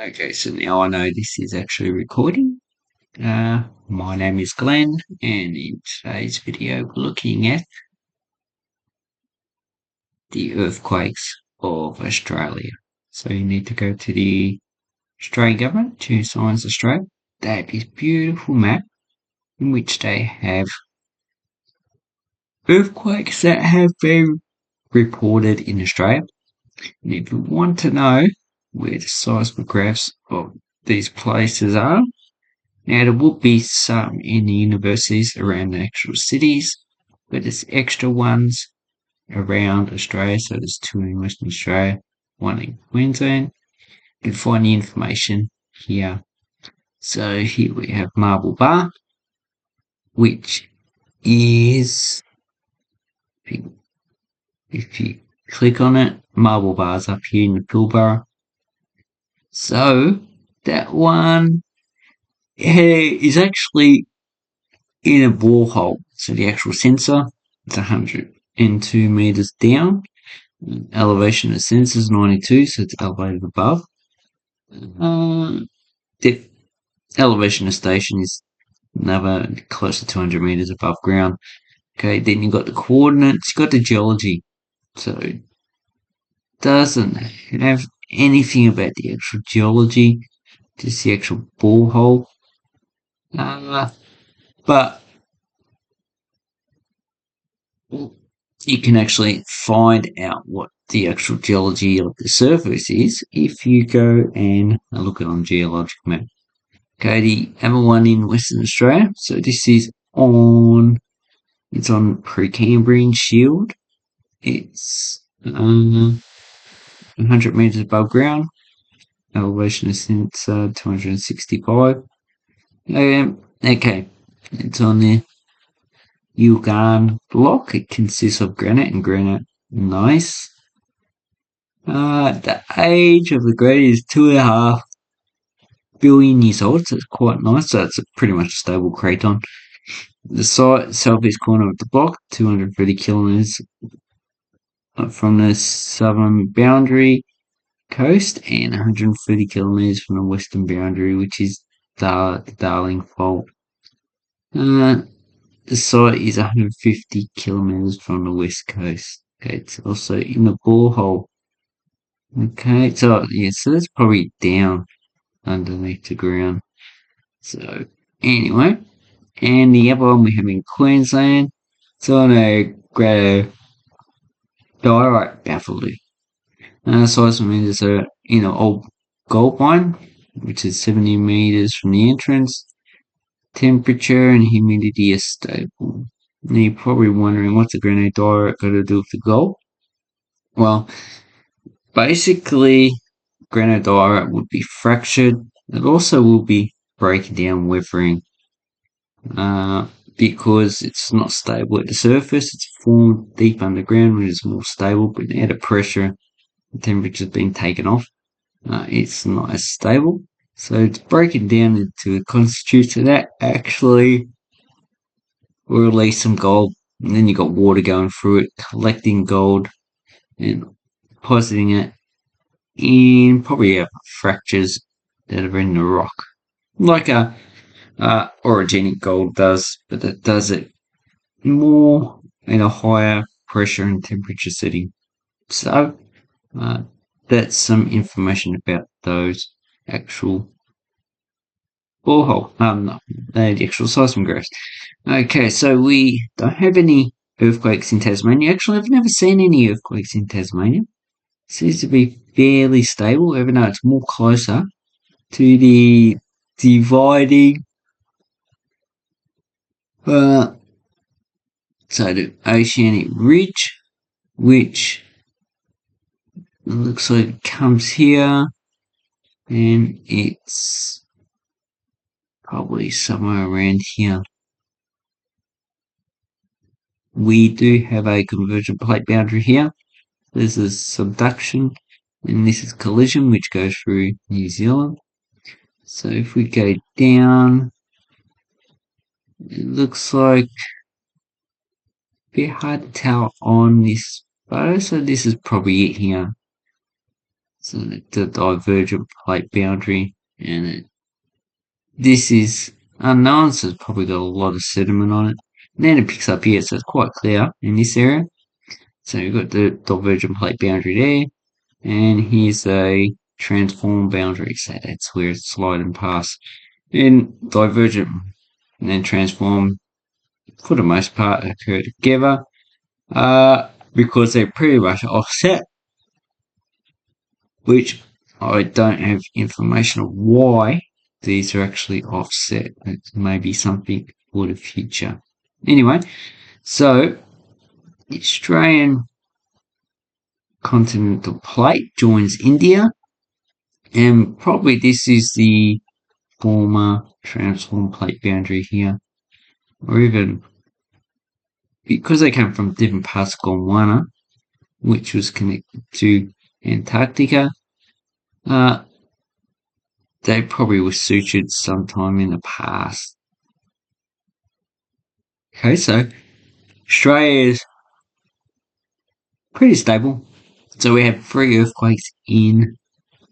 Okay, so now I know this is actually recording. My name is Glenn, and in today's video, we're looking at the earthquakes of Australia. So you need to go to the Australian government to Science Australia. They have this beautiful map in which they have earthquakes that have been reported in Australia. And if you want to know where the seismographs of these places are, now, there will be some in the universities around the actual cities, but there's extra ones around Australia. So there's two in Western Australia, one in Queensland. You can find the information here. So here we have Marble Bar, which is, if you click on it, Marble Bar's up here in the Pilbara. So that one is actually in a borehole. So the actual sensor, it's 102 meters down. Elevation of the sensor is 92, so it's elevated above. The elevation of the station is another close to 200 meters above ground. Okay, then you've got the coordinates, you've got the geology. So it doesn't have anything about the actual geology, just the actual borehole. But you can actually find out what the actual geology of the surface is if you go and look at it on geologic map. Okay, the other one in Western Australia. So this is it's on Precambrian Shield. It's 100 meters above ground. Elevation is since 265. Okay, it's on the Yilgarn block. It consists of granite and granite gneiss. The age of the granite is 2.5 billion years old, so it's quite nice. So it's pretty much a stable craton. The site southeast corner of the block, 230 kilometers from the southern boundary coast and 130 kilometers from the western boundary, which is the Darling Fault. The site is 150 kilometers from the west coast. Okay, it's also in the borehole. Okay, so yeah, so that's probably down underneath the ground. So anyway, and the other one we have in Queensland, it's on a granodiorite batholith. Seismometers are in an old gold mine, which is 70 meters from the entrance. Temperature and humidity are stable. Now you're probably wondering what's a granodiorite got to do with the gold? Well, basically, granodiorite would be fractured. It also will be breaking down, weathering, because it's not stable at the surface. It's formed deep underground, which is more stable, but now the pressure, the temperature's been taken off. It's not as stable. So it's breaking down into constitutes that actually will release some gold. And then you got water going through it, collecting gold and depositing it in probably fractures that are in the rock. Like a orogenic gold does, but it does it more in a higher pressure and temperature setting. So that's some information about those actual borehole, no, the actual seismographs. Okay, so we don't have any earthquakes in Tasmania. Actually, I've never seen any earthquakes in Tasmania. It seems to be fairly stable, even though it's more closer to the dividing so the oceanic ridge, which looks like it comes here, and it's probably somewhere around here. We do have a convergent plate boundary here. This is subduction, and this is collision, which goes through New Zealand. So if we go down, it looks like a bit hard to tell on this photo, so this is probably it here. So the divergent plate boundary, and this is unknown, so it's probably got a lot of sediment on it. And then it picks up here, so it's quite clear in this area. So you've got the divergent plate boundary there, and here's a transform boundary, so that's where it's sliding past. And divergent and then transform, for the most part, occur together, because they're pretty much offset, which I don't have information of why these are actually offset. It may be something for the future. Anyway, so the Australian continental plate joins India, and probably this is the former transform plate boundary here, or even because they come from different parts of Gondwana, which was connected to Antarctica, they probably were sutured sometime in the past. Okay, so Australia is pretty stable. So we have 3 earthquakes in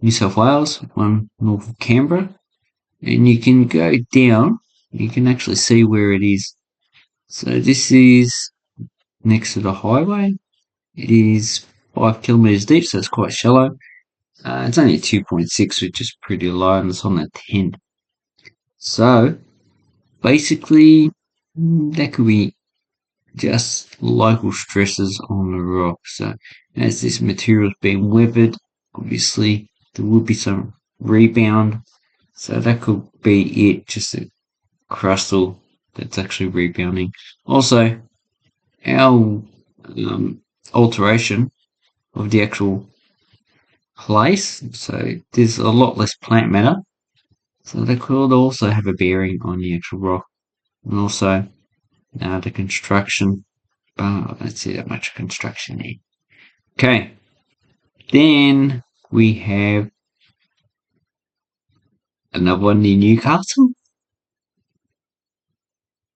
New South Wales, one north of Canberra, and you can go down, you can actually see where it is. So this is next to the highway. It is 5 kilometres deep, so it's quite shallow. It's only 2.6, which is pretty low, and it's on the 10. So basically, that could be just local stresses on the rock. So as this material is being weathered, obviously there will be some rebound. So that could be it, just a crustal that's actually rebounding. Also, our alteration of the actual place, so there's a lot less plant matter. So that could also have a bearing on the actual rock. And also the construction, but I don't see that much construction there. Okay, then we have another one in Newcastle.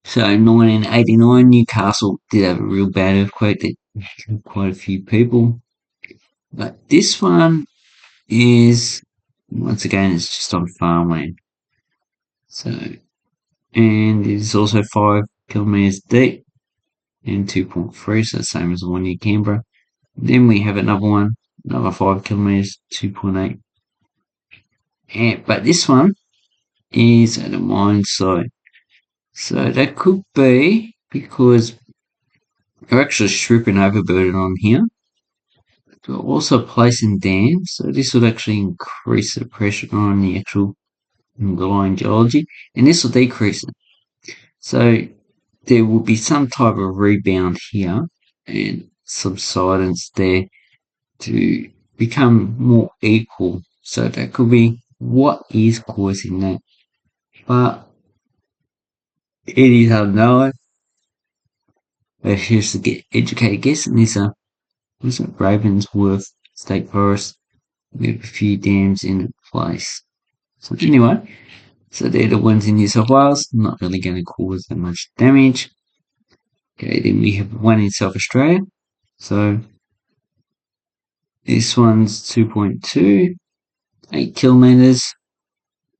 So in 1989, Newcastle did have a real bad earthquake that killed quite a few people. But this one is, once again, it's just on farmland. So, and it is also 5 kilometres deep and 2.3, so the same as the one near Canberra. Then we have another one, another 5 kilometres, 2.8. But this one is at a mine site. So that could be because they're actually stripping overburden on here. They're also placing dams, so this would actually increase the pressure on the actual underlying geology, and this will decrease it. So there will be some type of rebound here and subsidence there to become more equal. So that could be what is causing that. But it is unknown. But here's to get educated guess, and these are Ravensworth State Forest with a few dams in place. So anyway, so they're the ones in New South Wales, not really going to cause that much damage. Okay, then we have one in South Australia. So this one's 2.2, 8 kilometres,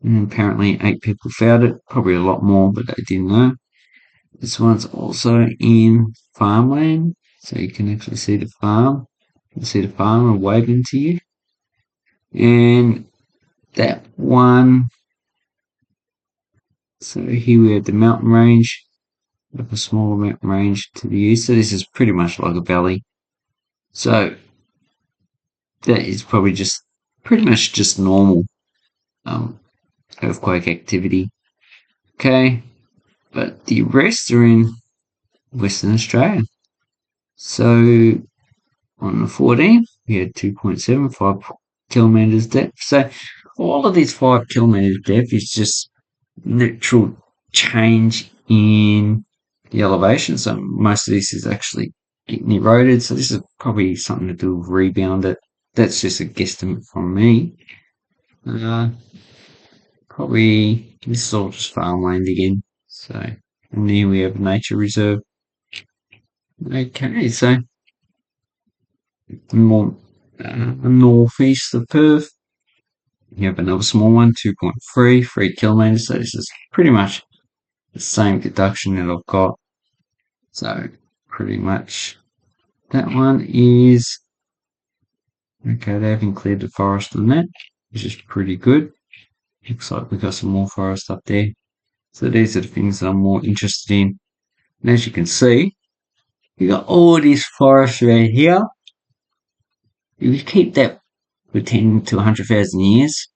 and apparently 8 people found it, probably a lot more, but I didn't know. This one's also in farmland, so you can actually see the farm. You can see the farmer waving to you. And that one, so here we have the mountain range, with a smaller mountain range to the east. So this is pretty much like a valley. So that is probably just pretty much just normal earthquake activity. Okay, but the rest are in Western Australia. So on the 14th, we had 2.75 kilometres depth. So all of these 5 kilometres depth is just natural change in the elevation. So most of this is actually getting eroded. So this is probably something to do with rebound. That's just a guesstimate from me. Probably this is all just farmland again. So and then we have a nature reserve. Okay, so more northeast of Perth. You have another small one, 2.3, 3 kilometres. So this is pretty much the same deduction that I've got. So pretty much that one is okay. They haven't cleared the forest on that, which is pretty good. Looks like we've got some more forest up there. So these are the things that I'm more interested in. And as you can see, you got all this forest right here. If you keep that for 10 to 100,000 years,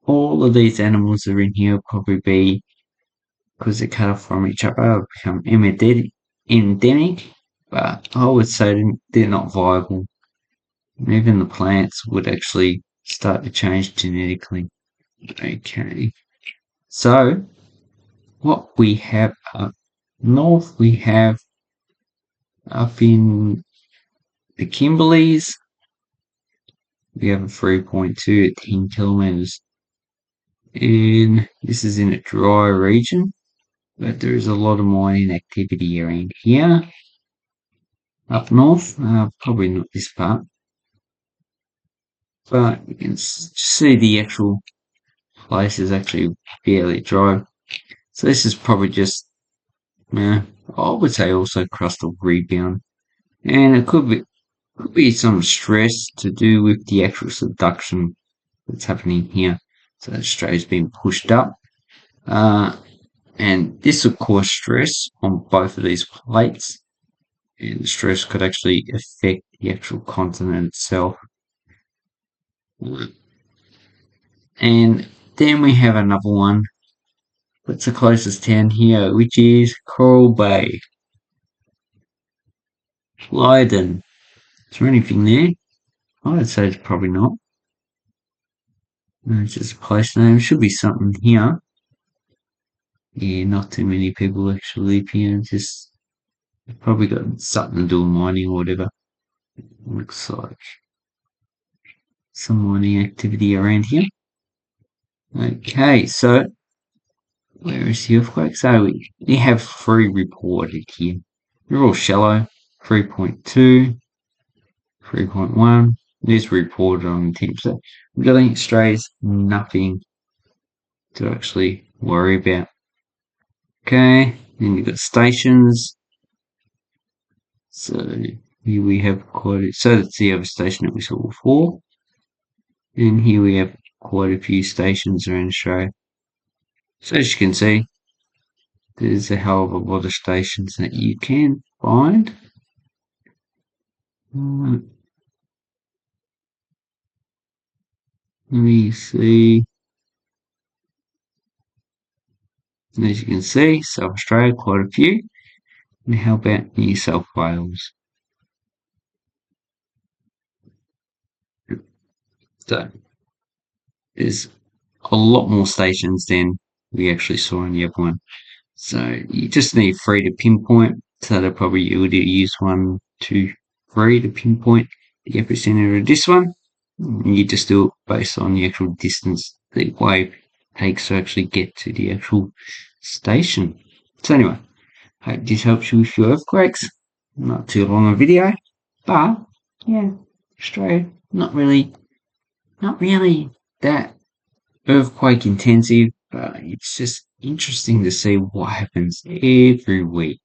all of these animals that are in here will probably be, because they're cut off from each other, become endemic, but I would say they're not viable. Even the plants would actually start to change genetically. Okay, so what we have up north, we have up in the Kimberleys, we have a 3.2 at 10 kilometres. And this is in a dry region, but there is a lot of mining activity around here. Up north, probably not this part, but you can see the actual place is actually fairly dry. So this is probably just, I would say also crustal rebound. And it could be some stress to do with the actual subduction that's happening here. So the straight's been pushed up. And this will cause stress on both of these plates. And the stress could actually affect the actual continent itself. And then we have another one. What's the closest town here? Which is Coral Bay. Leiden. Is there anything there? I'd say it's probably not. No, it's just a place name. Should be something here. Yeah, not too many people actually live here. Just probably got something to do with mining or whatever. Looks like some mining activity around here. Okay, so where is the earthquake? So we have 3 reported here. They're all shallow. 3.2, 3.1. These reported on the 10%. Really, Australia's nothing to actually worry about. Okay, then you've got stations. So here we have so that's the other station that we saw before. And here we have quite a few stations around Australia. So as you can see, there's a hell of a lot of stations that you can find. Let me see. And as you can see, South Australia, quite a few. And how about New South Wales? So there's a lot more stations than we actually saw in the other one. So you just need 3 to pinpoint. So they'll probably you would use 1, 2, 3 to pinpoint the epicenter of this one. And you just do it based on the actual distance the wave takes to actually get to the actual station. So anyway, hope this helps you with your earthquakes. Not too long a video, but yeah, Australia not really that earthquake intensive, but it's just interesting to see what happens every week.